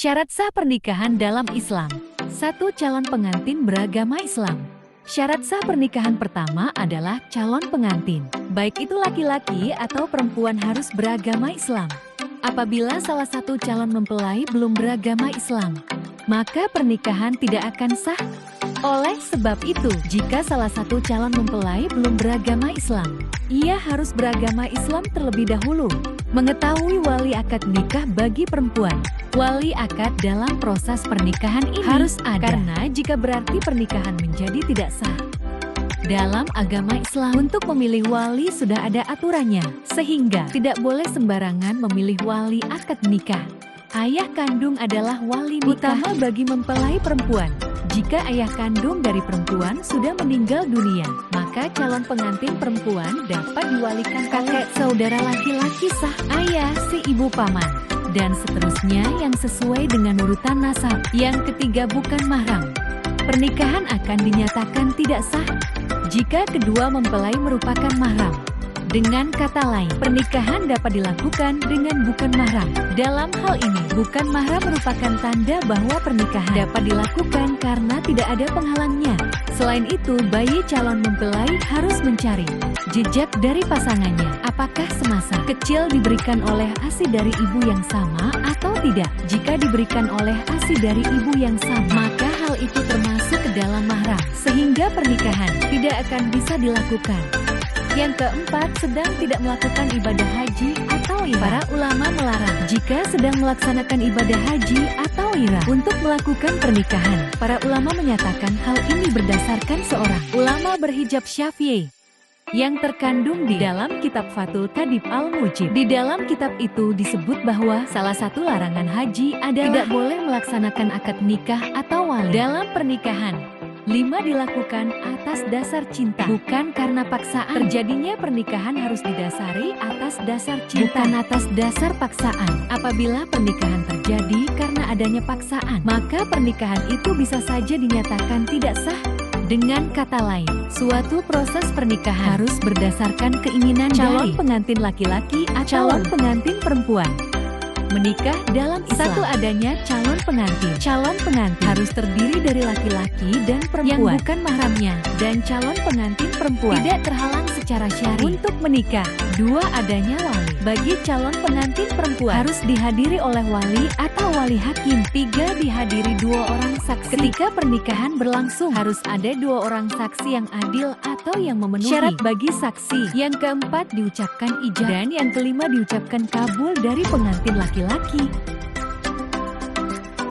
Syarat sah pernikahan dalam Islam. 1. Calon pengantin beragama Islam. Syarat sah pernikahan pertama adalah calon pengantin, baik itu laki-laki atau perempuan harus beragama Islam. Apabila salah satu calon mempelai belum beragama Islam, maka pernikahan tidak akan sah. Oleh sebab itu, jika salah satu calon mempelai belum beragama Islam, ia harus beragama Islam terlebih dahulu. Mengetahui wali akad nikah bagi perempuan. Wali akad dalam proses pernikahan ini harus ada, karena jika berarti pernikahan menjadi tidak sah. Dalam agama Islam, untuk memilih wali sudah ada aturannya, sehingga tidak boleh sembarangan memilih wali akad nikah. Ayah kandung adalah wali nikah utama bagi mempelai perempuan. Jika ayah kandung dari perempuan sudah meninggal dunia, maka calon pengantin perempuan dapat diwalikan kakek saudara laki-laki sah, ayah si ibu paman, dan seterusnya yang sesuai dengan urutan nasab. Yang ketiga, bukan mahram. Pernikahan akan dinyatakan tidak sah jika kedua mempelai merupakan mahram. Dengan kata lain, pernikahan dapat dilakukan dengan bukan mahram. Dalam hal ini, bukan mahram merupakan tanda bahwa pernikahan dapat dilakukan karena tidak ada penghalangnya. Selain itu, bayi calon mempelai harus mencari jejak dari pasangannya. Apakah semasa kecil diberikan oleh ASI dari ibu yang sama atau tidak? Jika diberikan oleh ASI dari ibu yang sama, maka hal itu termasuk ke dalam mahram, sehingga pernikahan tidak akan bisa dilakukan. Yang keempat, sedang tidak melakukan ibadah haji atau umrah. Para ulama melarang jika sedang melaksanakan ibadah haji atau umrah untuk melakukan pernikahan. Para ulama menyatakan hal ini berdasarkan seorang ulama berhijab Syafi'i yang terkandung di dalam kitab Fathul Qadib Al-Mujib. Di dalam kitab itu disebut bahwa salah satu larangan haji adalah tidak boleh melaksanakan akad nikah atau wali dalam pernikahan. 5. Dilakukan atas dasar cinta, bukan karena paksaan. Terjadinya pernikahan harus didasari atas dasar cinta, bukan atas dasar paksaan. Apabila pernikahan terjadi karena adanya paksaan, maka pernikahan itu bisa saja dinyatakan tidak sah. Dengan kata lain, suatu proses pernikahan harus berdasarkan keinginan calon pengantin laki-laki atau calon pengantin perempuan. Menikah dalam Islam. 1. Adanya calon pengantin. Calon pengantin harus terdiri dari laki-laki dan perempuan yang bukan mahramnya, dan calon pengantin perempuan tidak terhalang secara syar'i untuk menikah. 2. Adanya wali. Bagi calon pengantin perempuan harus dihadiri oleh wali atau wali hakim. 3. Dihadiri 2 orang saksi. Ketika pernikahan berlangsung, harus ada 2 orang saksi yang adil atau yang memenuhi syarat bagi saksi. Yang keempat, diucapkan ijab, dan yang kelima diucapkan kabul dari pengantin laki-laki.